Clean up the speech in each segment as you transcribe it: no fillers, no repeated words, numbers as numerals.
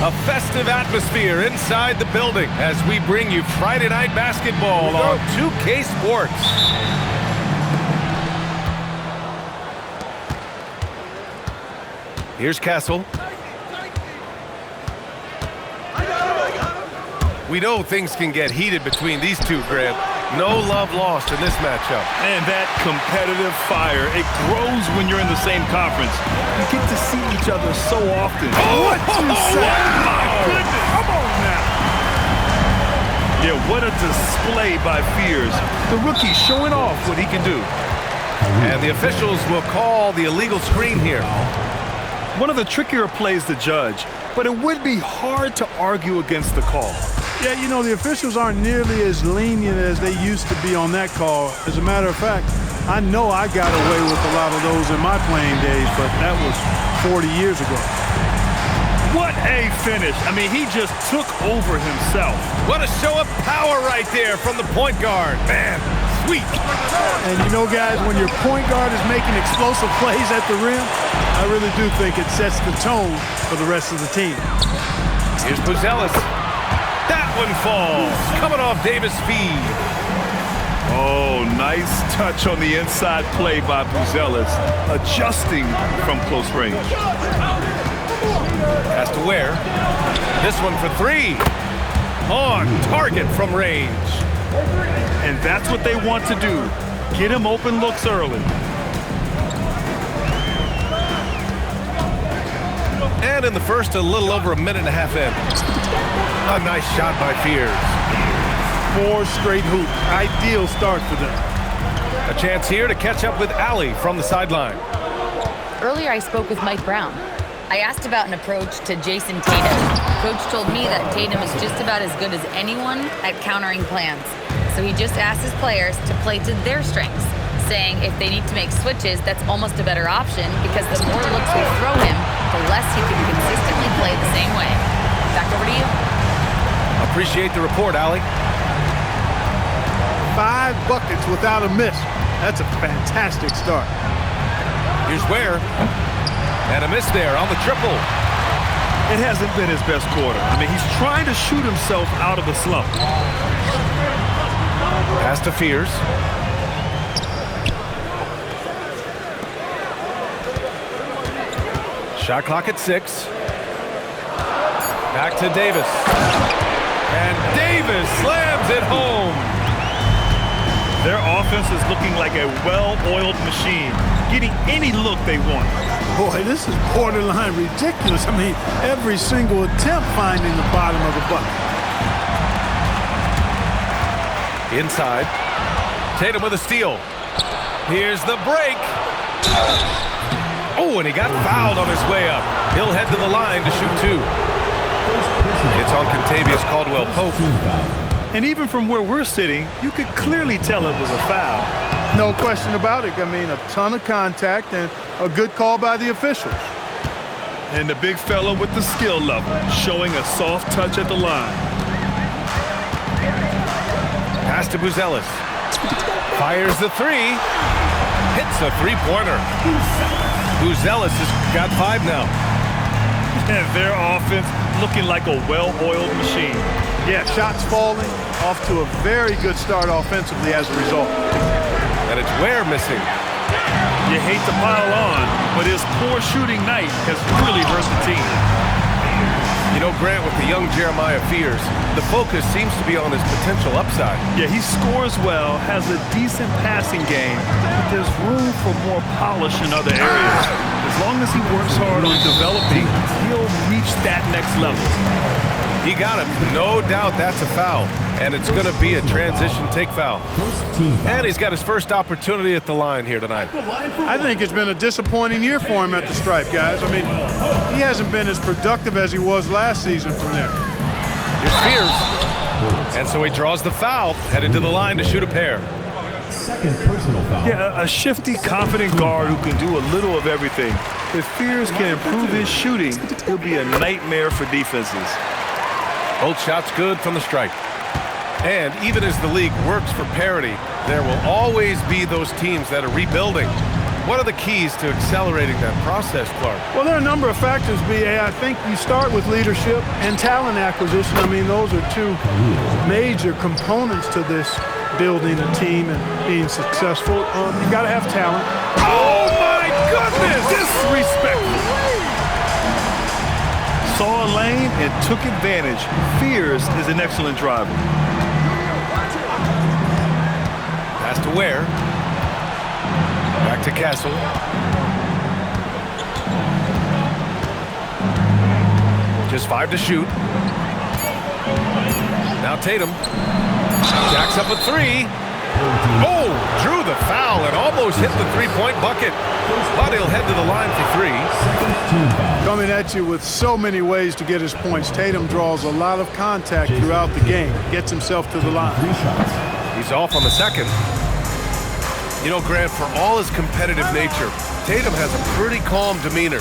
A festive atmosphere inside the building as we bring you Friday Night Basketball on 2K Sports. Here's Castle. We know things can get heated between these two, Grant. No love lost in this matchup. And that competitive fire, it grows when you're in the same conference. You get to see each other so often. What you say? My goodness. Come on now. Yeah, what a display by Fears. The rookie showing off what he can do. And the officials will call the illegal screen here. One of the trickier plays to judge, but it would be hard to argue against the call. Yeah, you know, the officials aren't nearly as lenient as they used to be on that call. As a matter of fact, I know I got away with a lot of those in my playing days, but that was 40 years ago. What a finish. I mean, he just took over himself. What a show of power right there from the point guard. Man, sweet. And you know, guys, when your point guard is making explosive plays at the rim, I really do think it sets the tone for the rest of the team. Here's Buzelis. That one falls, coming off Davis' feed. Oh, nice touch on the inside play by Buzelis, adjusting from close range. Has to wear. This one for three. On target from range. And that's what they want to do. Get him open looks early. And in the first, a little over a minute and a half in. A nice shot by Fears. 4 straight hoops. Ideal start for them. A chance here to catch up with Allie from the sideline. Earlier I spoke with Mike Brown. I asked about an approach to Jason Tatum. Coach told me that Tatum is just about as good as anyone at countering plans. So he just asked his players to play to their strengths, saying if they need to make switches, that's almost a better option because the more looks we throw him, the less he can consistently play the same way. Back over to you. Appreciate the report, Allie. 5 buckets without a miss. That's a fantastic start. Here's Ware. And a miss there on the triple. It hasn't been his best quarter. I mean, he's trying to shoot himself out of the slump. Pass to Fears. Shot clock at 6. Back to Davis. And Davis slams it home. Their offense is looking like a well-oiled machine, getting any look they want. Boy, this is borderline ridiculous. I mean, every single attempt finding the bottom of the bucket. Inside. Tatum with a steal. Here's the break. Oh, and he got fouled on his way up. He'll head to the line to shoot 2. It's on Contavious Caldwell-Pope. And even from where we're sitting, you could clearly tell it was a foul. No question about it. I mean, a ton of contact and a good call by the officials. And the big fella with the skill level, showing a soft touch at the line. Pass to Buzelis. Fires the 3. Hits a 3-pointer. Buzelis has got 5 now. And their offense looking like a well-oiled machine. Yeah, shots falling, off to a very good start offensively as a result. And it's Ware missing. You hate to pile on, but his poor shooting night has really hurt the team. You know, Grant, with the young Jeremiah Fears, the focus seems to be on his potential upside. Yeah, he scores well, has a decent passing game, but there's room for more polish in other areas. As long as he works hard on developing, he'll reach that next level. He got him. No doubt that's a foul. And it's going to be a transition take foul. And he's got his first opportunity at the line here tonight. I think it's been a disappointing year for him at the stripe, guys. I mean, he hasn't been as productive as he was last season from there. Here's Fears. And so he draws the foul, headed to the line to shoot a pair. Second personal foul. Yeah, a shifty, confident guard who can do a little of everything. If Fears can improve his shooting, he'll be a nightmare for defenses. Both shots good from the stripe. And even as the league works for parity, there will always be those teams that are rebuilding. What are the keys to accelerating that process, Clark? Well, there are a number of factors, B.A. I think you start with leadership and talent acquisition. I mean, those are two major components to this building a team and being successful. You got to have talent. Oh, my goodness! Disrespectful. Saw a lane and took advantage. Fears is an excellent driver. Pass to Ware. Back to Castle. Just 5 to shoot. Now Tatum. Jacks up a 3. Oh, drew the foul and almost hit the three-point bucket. But he'll head to the line for 3. Coming at you with so many ways to get his points. Tatum draws a lot of contact throughout the game. Gets himself to the line. He's off on the second. You know, Grant, for all his competitive nature, Tatum has a pretty calm demeanor.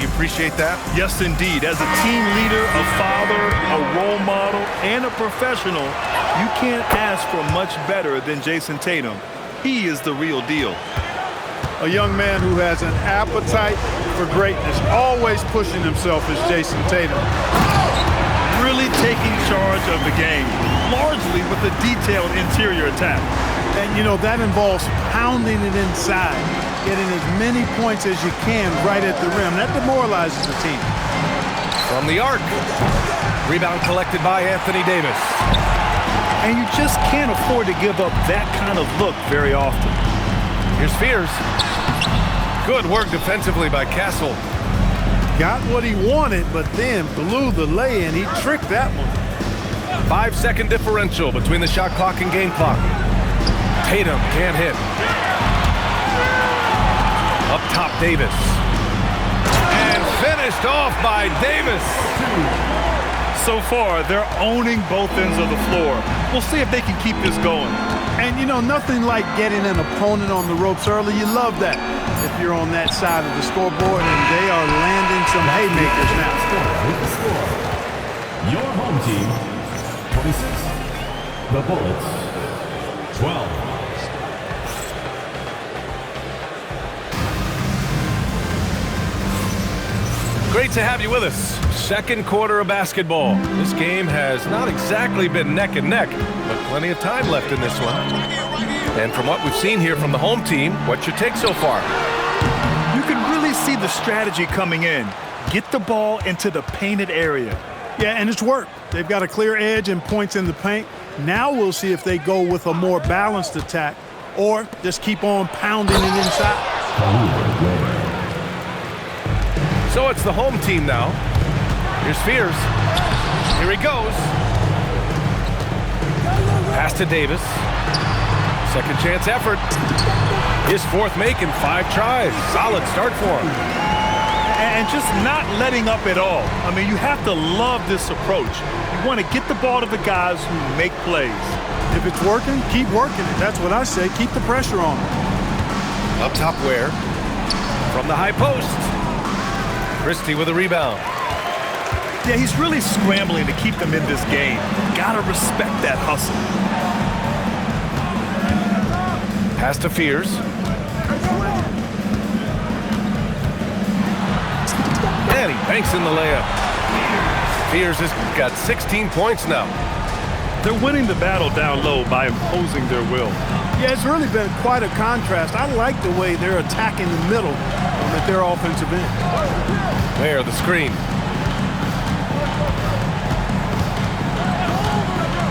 You appreciate that? Yes, indeed. As a team leader, a father, a role model, and a professional, you can't ask for much better than Jason Tatum. He is the real deal. A young man who has an appetite for greatness, always pushing himself is Jason Tatum. Really taking charge of the game, largely with a detailed interior attack. And, you know, that involves pounding it inside, getting as many points as you can right at the rim. That demoralizes the team. From the arc. Rebound collected by Anthony Davis. And you just can't afford to give up that kind of look very often. Here's Fears. Good work defensively by Castle. Got what he wanted, but then blew the lay-in. He tricked that one. 5-second differential between the shot clock and game clock. Tatum can't hit. Up top, Davis. And finished off by Davis. So far, they're owning both ends of the floor. We'll see if they can keep this going. And, you know, nothing like getting an opponent on the ropes early. You love that if you're on that side of the scoreboard, and they are landing some haymakers now. Your home team, 26. The Bullets, 12. Great to have you with us. Second quarter of basketball. This game has not exactly been neck and neck, but plenty of time left in this one. And from what we've seen here from the home team, what's your take so far? You can really see the strategy coming in. Get the ball into the painted area. Yeah, and it's worked. They've got a clear edge and points in the paint. Now we'll see if they go with a more balanced attack or just keep on pounding it inside. So it's the home team now. Here's Fears. Here he goes. Pass to Davis. Second chance effort. His fourth make in 5 tries. Solid start for him. And just not letting up at all. I mean, you have to love this approach. You want to get the ball to the guys who make plays. If it's working, keep working it. That's what I say. Keep the pressure on. Up top, Ware. From the high post. Christie with a rebound. Yeah, he's really scrambling to keep them in this game. Gotta respect that hustle. Pass to Fears. And he banks in the layup. Fears has got 16 points now. They're winning the battle down low by imposing their will. Yeah, it's really been quite a contrast. I like the way they're attacking the middle at their offensive end. There, the screen.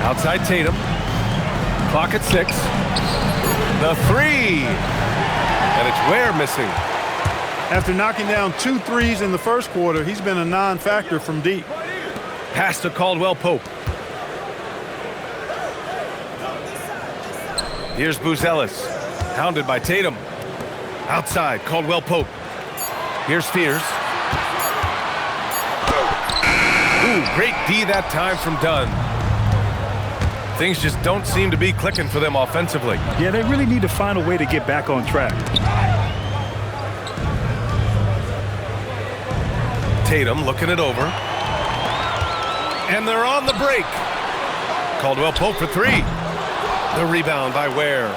Outside Tatum. Clock at 6. The 3. And it's Ware missing. After knocking down 2 threes in the first quarter, he's been a non-factor from deep. Pass to Caldwell Pope. Here's Buzelis. Hounded by Tatum. Outside, Caldwell Pope. Here's Fears. Ooh, great D that time from Dunn. Things just don't seem to be clicking for them offensively. Yeah, they really need to find a way to get back on track. Tatum looking it over. And they're on the break. Caldwell Pope for 3. The rebound by Ware.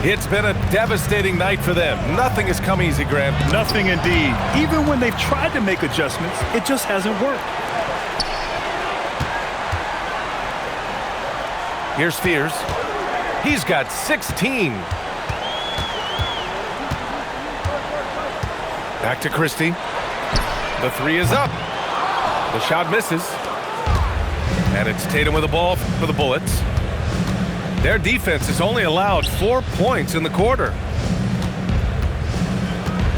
It's been a devastating night for them. Nothing has come easy, Grant. Nothing indeed. Even when they've tried to make adjustments, it just hasn't worked. Here's Fears. He's got 16. Back to Christie. The three is up. The shot misses. And it's Tatum with the ball for the Bullets. Their defense has only allowed 4 points in the quarter.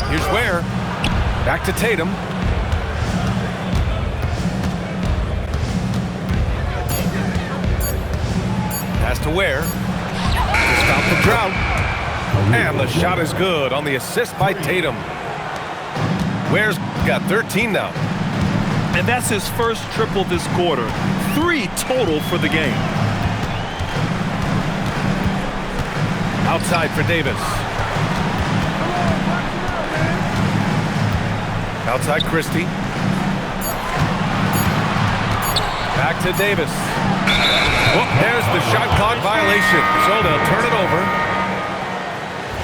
Here's Ware. Back to Tatum. Pass to Ware. To stop the drought. And the shot is good on the assist by Tatum. Ware's got 13 now. And that's his first triple this quarter. 3 total for the game. Outside for Davis. Outside Christie. Back to Davis. Whoop, there's the shot clock violation. So they'll turn it over.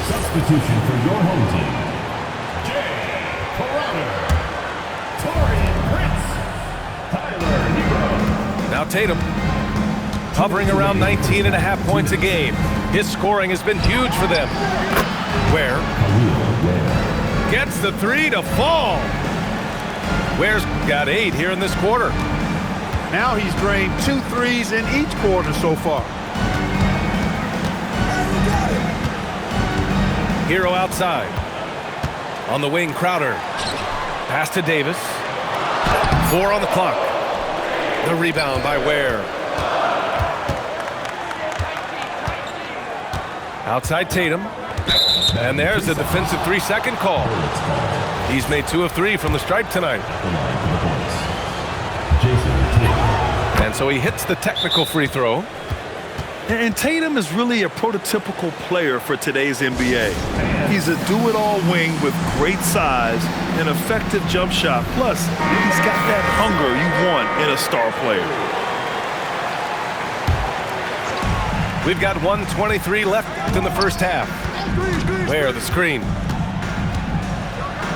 Substitution for your home team. Now Tatum, hovering around 19.5 points a game. His scoring has been huge for them. Ware gets the three to fall. Ware's got 8 here in this quarter. Now he's drained 2 threes in each quarter so far. Hero outside. On the wing, Crowder. Pass to Davis. 4 on the clock. The rebound by Ware. Outside Tatum. And there's the defensive 3-second call. He's made 2 of 3 from the stripe tonight. And so he hits the technical free throw. And Tatum is really a prototypical player for today's NBA. He's a do-it-all wing with great size, an effective jump shot. Plus, he's got that hunger you want in a star player. We've got 1:23 left in the first half. Ware the screen.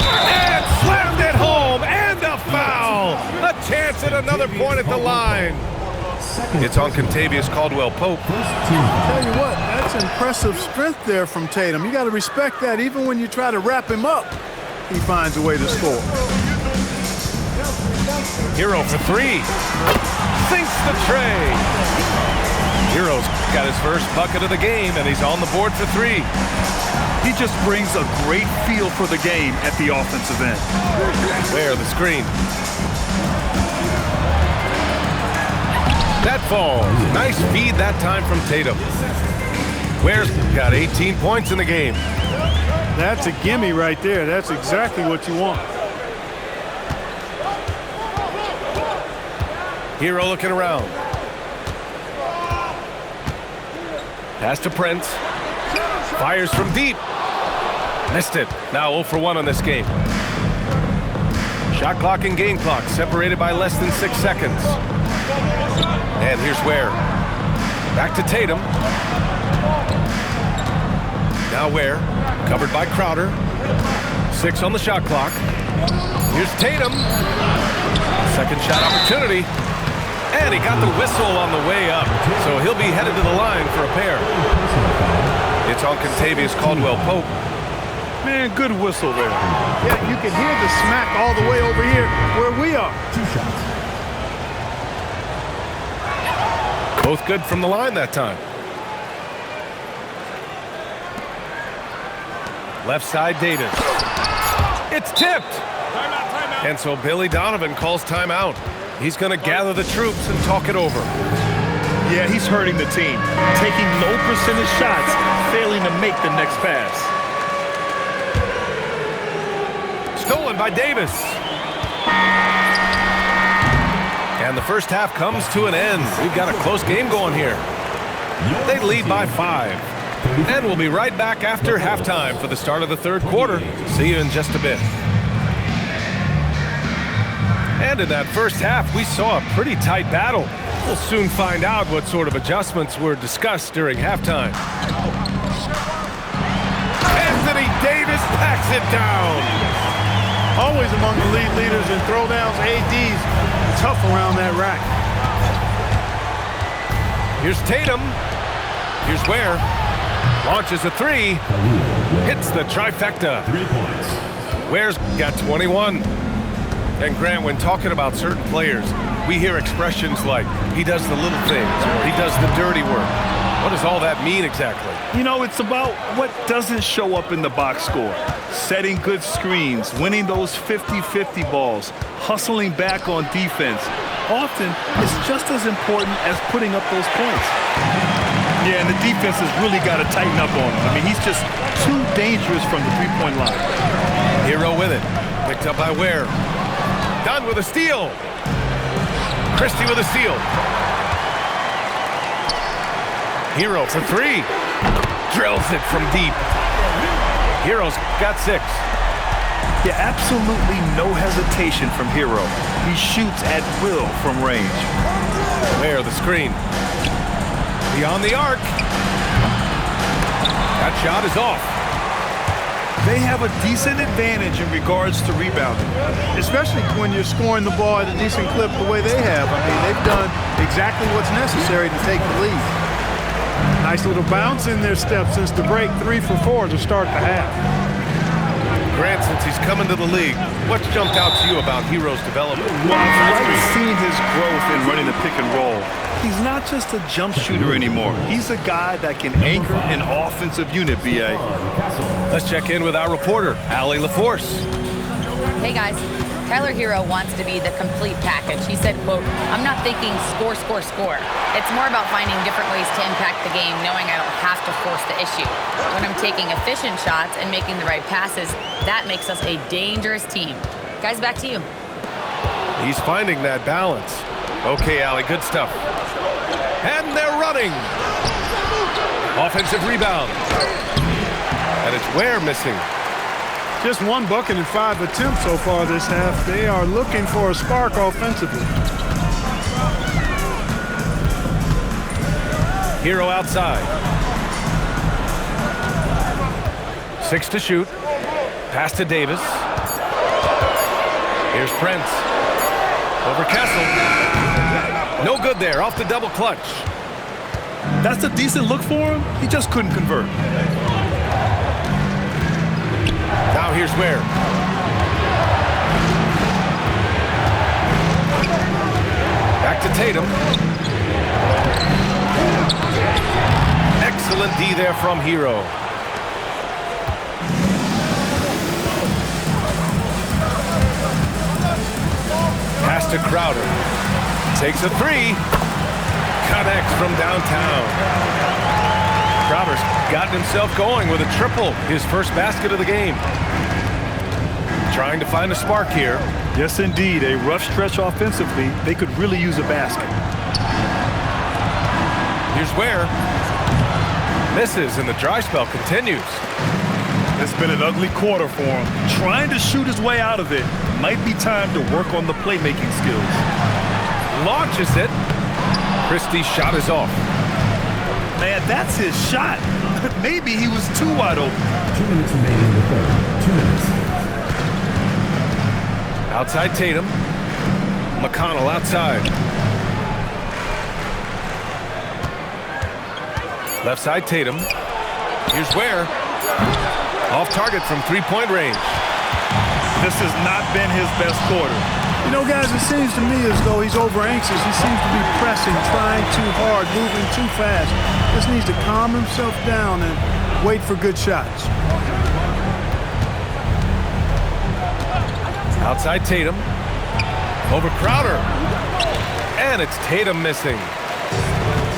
And slammed it home, and a foul! A chance at another point at the line. It's on Contavious Caldwell-Pope. Tell you what, that's impressive strength there from Tatum. You got to respect that. Even when you try to wrap him up, he finds a way to score. Hero for 3. Sinks the tray. Hero's got his first bucket of the game, and he's on the board for 3. He just brings a great feel for the game at the offensive end. Ware the screen. That falls. Nice feed that time from Tatum. Ware's got 18 points in the game. That's a gimme right there. That's exactly what you want. Hero looking around. Pass to Prince. Fires from deep. Missed it. Now 0 for 1 on this game. Shot clock and game clock separated by less than 6 seconds. And here's Ware. Back to Tatum. Now Ware. Covered by Crowder. 6 on the shot clock. Here's Tatum. Second shot opportunity. And he got the whistle on the way up. So he'll be headed to the line for a pair. It's on Contavious Caldwell-Pope. Man, good whistle there. Yeah, you can hear the smack all the way over here where we are. 2 shots. Both good from the line that time. Left side, Davis. It's tipped. Timeout. And so Billy Donovan calls timeout. He's going to gather the troops and talk it over. Yeah, he's hurting the team. Taking low percentage shots, failing to make the next pass. Stolen by Davis. And the first half comes to an end. We've got a close game going here. They lead by 5. And we'll be right back after halftime for the start of the third quarter. See you in just a bit. And in that first half, we saw a pretty tight battle. We'll soon find out what sort of adjustments were discussed during halftime. Anthony Davis packs it down. Always among the lead leaders in throwdowns. AD's tough around that rack. Here's Tatum. Here's Ware. Launches a three. Hits the trifecta. 3 points. Ware's got 21. And Grant, when talking about certain players, we hear expressions like, he does the little things, or he does the dirty work. What does all that mean exactly? You know, it's about what doesn't show up in the box score. Setting good screens, winning those 50-50 balls, hustling back on defense. Often, it's just as important as putting up those points. Yeah, and the defense has really got to tighten up on him. I mean, he's just too dangerous from the three-point line. Hero with it. Picked up by Ware. Dunn with a steal. Christie with a steal. Hero for three. Drills it from deep. Hero's got 6. Yeah, absolutely no hesitation from Hero. He shoots at will from range. Ware the screen. Beyond the arc. That shot is off. They have a decent advantage in regards to rebounding. Especially when you're scoring the ball at a decent clip the way they have. I mean, they've done exactly what's necessary to take the lead. Nice little bounce in their step since the break. 3 for 4 to start the half. Grant, since he's come into the league, what's jumped out to you about Hero's development? Well, I've seen his growth in running the pick and roll. He's not just a jump shooter anymore. He's a guy that can anchor an offensive unit, B.A. Let's check in with our reporter, Allie LaForce. Hey guys, Tyler Hero wants to be the complete package. He said, quote, "I'm not thinking score, score, score. It's more about finding different ways to impact the game, knowing I don't have to force the issue. When I'm taking efficient shots and making the right passes, that makes us a dangerous team." Guys, back to you. He's finding that balance. Okay, Allie, good stuff. And they're running. Offensive rebound. And it's Ware missing. Just 1 bucket in 5 attempts so far this half. They are looking for a spark offensively. Hero outside. 6 to shoot. Pass to Davis. Here's Prince. Over Kessel. No good there. Off the double clutch. That's a decent look for him. He just couldn't convert. Now here's Ware. Back to Tatum. Excellent D there from Hero. Pass to Crowder. Takes a 3. Connects from downtown. Crowder's gotten himself going with a triple. His first basket of the game. Trying to find a spark here. Yes, indeed. A rough stretch offensively. They could really use a basket. Here's Ware. Misses, and the dry spell continues. It's been an ugly quarter for him. Trying to shoot his way out of it. Might be time to work on the playmaking skills. Launches it. Christie's shot is off. Man, that's his shot. Maybe he was too wide open. 2 minutes remaining in the third. 2 minutes. Outside Tatum. McConnell outside. Left side Tatum. Here's Ware. Off target from 3-point range. This has not been his best quarter. You know, guys, it seems to me as though he's over anxious. He seems to be pressing, trying too hard, moving too fast. Just needs to calm himself down and wait for good shots. Outside Tatum. Over Crowder. And it's Tatum missing.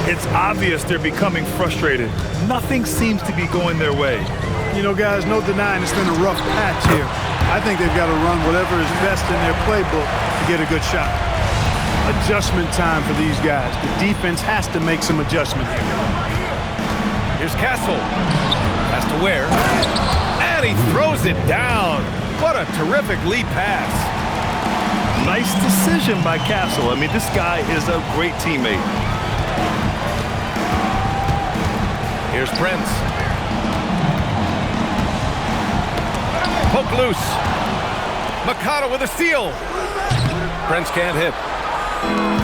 It's obvious they're becoming frustrated. Nothing seems to be going their way. You know, guys, no denying it's been a rough patch here. I think they've got to run whatever is best in their playbook to get a good shot. Adjustment time for these guys. The defense has to make some adjustment here. Here's Castle. Pass to Ware. And he throws it down. What a terrific lead pass. Nice decision by Castle. I mean, this guy is a great teammate. Here's Prince. Poke loose. Mikado with a steal. Brents can't hit.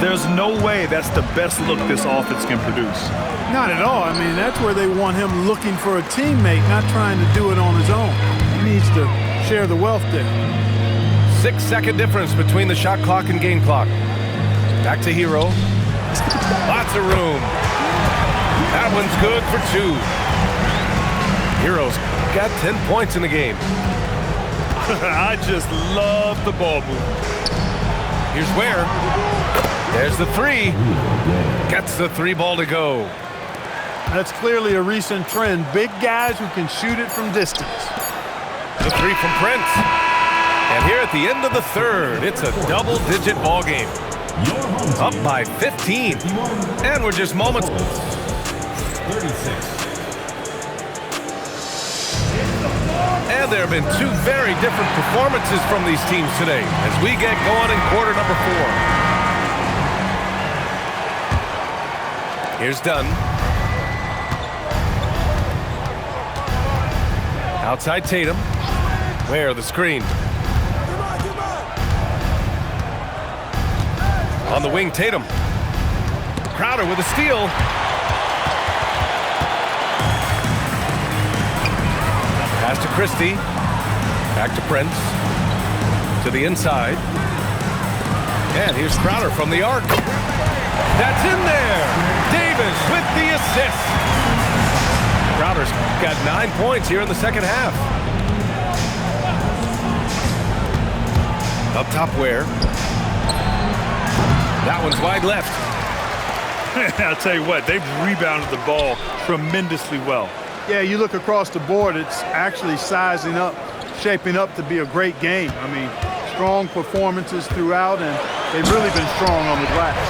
There's no way that's the best look this offense can produce. Not at all. I mean, that's where they want him looking for a teammate, not trying to do it on his own. He needs to share the wealth there. 6-second difference between the shot clock and game clock. Back to Hero. Lots of room. That one's good for 2. Hero's got 10 points in the game. I just love the ball move. Here's where. There's the 3. Gets the 3 ball to go. That's clearly a recent trend. Big guys who can shoot it from distance. The 3 from Prince. And here at the end of the 3rd, it's a double-digit ball game. Up by 15. And we're just moments. 36. And there have been 2 very different performances from these teams today as we get going in quarter number 4. Here's Dunn. Outside Tatum. Where the screen. On the wing, Tatum. Crowder with a steal. Pass to Christie. Back to Prince. To the inside. And here's Crowder from the arc. That's in there. Davis with the assist. Crowder's got 9 points here in the second half. Up top Ware. That one's wide left. I'll tell you what, they've rebounded the ball tremendously well. Yeah, you look across the board, it's actually sizing up, shaping up to be a great game. I mean, strong performances throughout, and they've really been strong on the glass.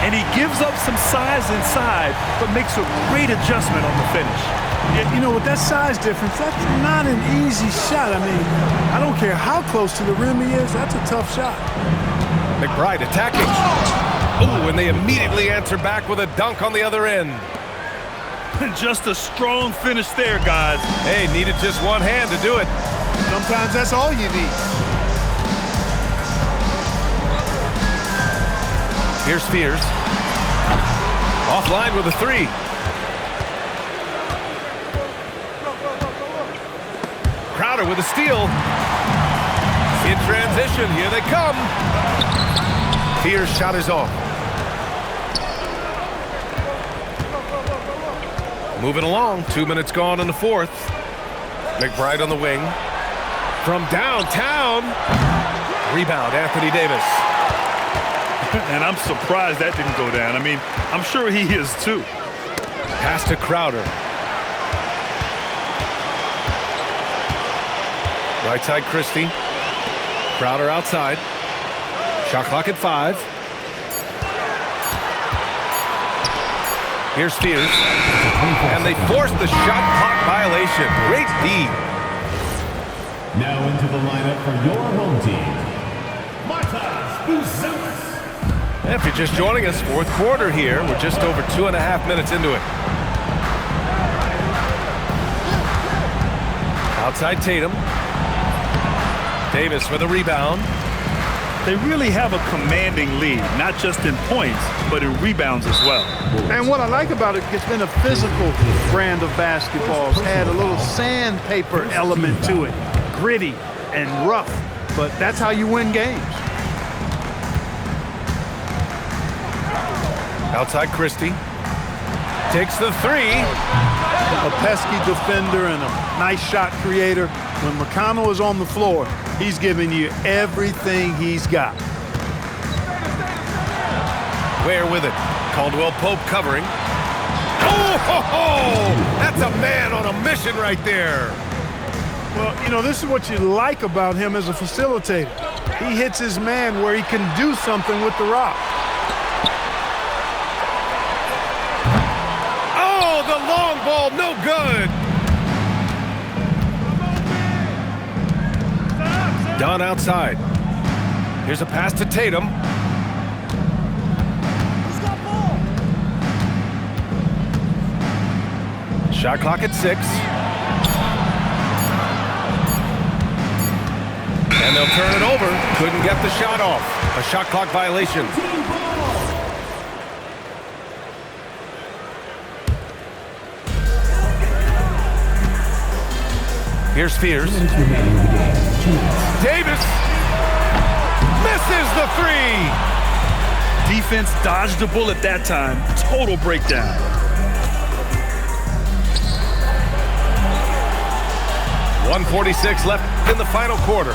And he gives up some size inside, but makes a great adjustment on the finish. Yeah, you know, with that size difference, that's not an easy shot. I mean, I don't care how close to the rim he is, that's a tough shot. McBride attacking. Ooh, and they immediately answer back with a dunk on the other end. Just a strong finish there, guys. Hey, needed just one hand to do it. Sometimes that's all you need. Here's Spears. Offline with a 3. Crowder with a steal. In transition, here they come. Spears' shot is off. Moving along, 2 minutes gone in the 4th. McBride on the wing. From downtown. Rebound, Anthony Davis. And I'm surprised that didn't go down. I mean, I'm sure he is too. Pass to Crowder. Right side Christie. Crowder outside. Shot clock at 5. Here's Spears. And they force the shot clock violation. Great D. Now into the lineup for your home team, Martas Buzelis. If you're just joining us, 4th quarter here. We're just over 2.5 minutes into it. Outside Tatum. Davis with a rebound. They really have a commanding lead, not just in points, but in rebounds as well. And what I like about it, it's been a physical brand of basketball. It's had a little sandpaper element to it. Gritty and rough, but that's how you win games. Outside Christie. Takes the 3. A pesky defender and a nice shot creator. When McConnell is on the floor, he's giving you everything he's got. Ware with it. Caldwell Pope covering. Oh, ho, ho! That's a man on a mission right there. Well, you know, this is what you like about him as a facilitator. He hits his man where he can do something with the rock. Oh, the long ball, no good. Dunn outside. Here's a pass to Tatum. Shot clock at 6. And they'll turn it over. Couldn't get the shot off. A shot clock violation. Here's Fears. Davis misses the three. Defense dodged the bullet that time. Total breakdown. .146 left in the final quarter.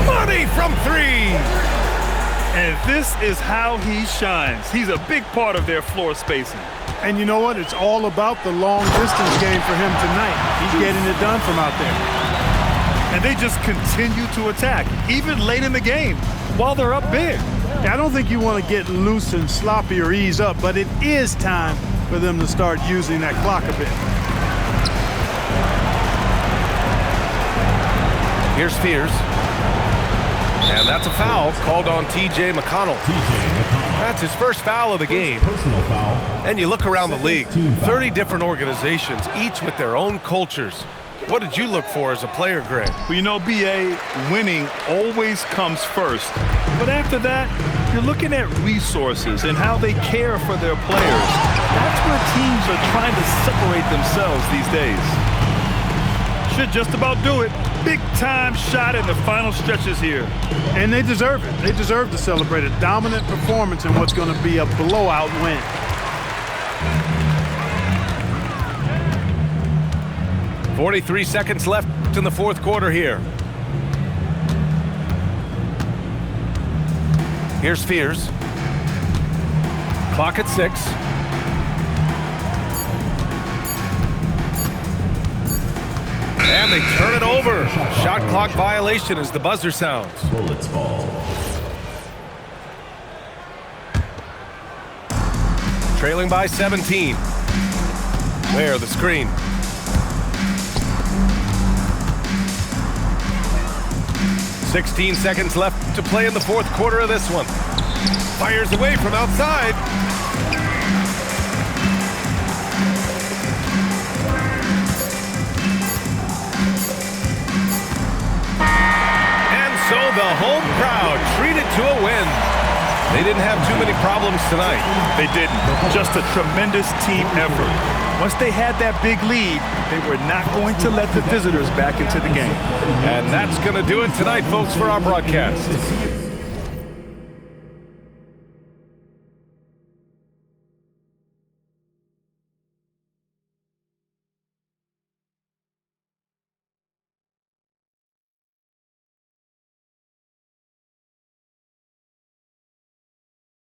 Money from three. And this is how he shines. He's a big part of their floor spacing. And you know what? It's all about the long-distance game for him tonight. He's getting it done from out there. And they just continue to attack, even late in the game, while they're up big. I don't think you want to get loose and sloppy or ease up, but it is time for them to start using that clock a bit. Here's Fears. And that's a foul called on T.J. McConnell. That's his first foul of the game. Personal foul. And you look around the league, 30 different organizations, each with their own cultures. What did you look for as a player, Greg? Well, you know, B.A., winning always comes first. But after that, you're looking at resources and how they care for their players. That's where teams are trying to separate themselves these days. Should just about do it. Big-time shot in the final stretches here. And they deserve it. They deserve to celebrate a dominant performance in what's going to be a blowout win. .43 seconds left in the fourth quarter here. Here's Fears. Clock at 6. And they turn it over. Shot clock violation as the buzzer sounds. Bullets ball. Trailing by 17. There, the screen. .16 seconds left to play in the fourth quarter of this one. Fires away from outside. And so the home crowd treated to a win. They didn't have too many problems tonight. They didn't. Just a tremendous team effort. Once they had that big lead, they were not going to let the visitors back into the game. And that's going to do it tonight, folks, for our broadcast.